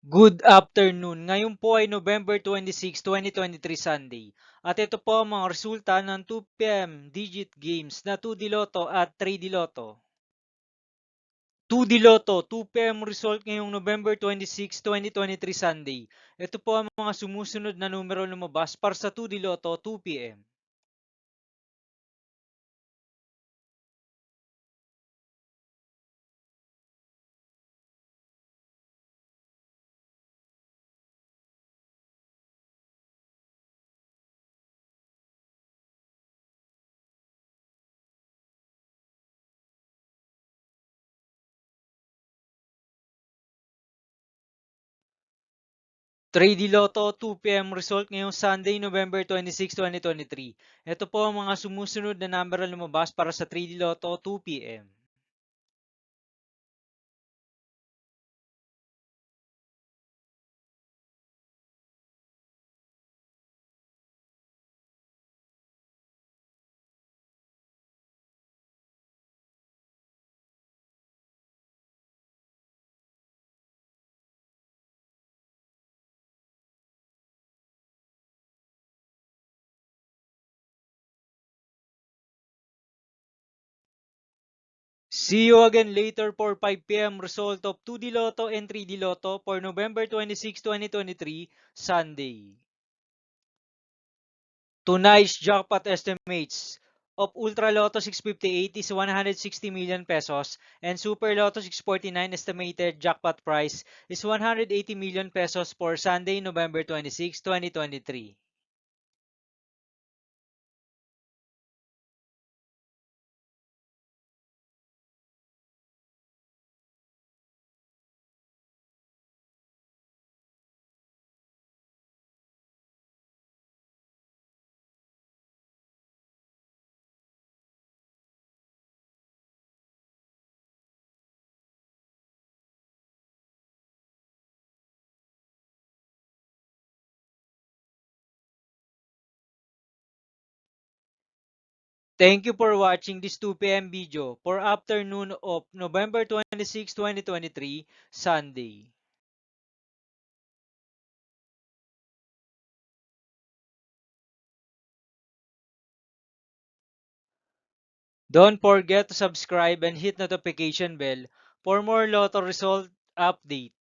Good afternoon. Ngayon po ay November 26, 2023 Sunday. At ito po ang mga resulta ng 2 PM digit games na 2D Lotto at 3D Lotto. 2D Lotto, 2 PM result ngayong November 26, 2023 Sunday. Ito po ang mga sumusunod na numero lumabas para sa 2D Lotto 2 PM. 3D Lotto 2 PM result ngayong Sunday, November 26, 2023. Ito po ang mga sumusunod na numero lumabas para sa 3D Lotto 2 PM. 'See you again later for 5 PM result of 2D Lotto and 3D Lotto for November 26, 2023, Sunday. Tonight's jackpot estimates of Ultra Lotto 658 is 160 million pesos and Super Lotto 649 estimated jackpot price is 180 million pesos for Sunday, November 26, 2023. Thank you for watching this 2 PM video for afternoon of November 26, 2023, Sunday. Don't forget to subscribe and hit notification bell for more Lotto result update.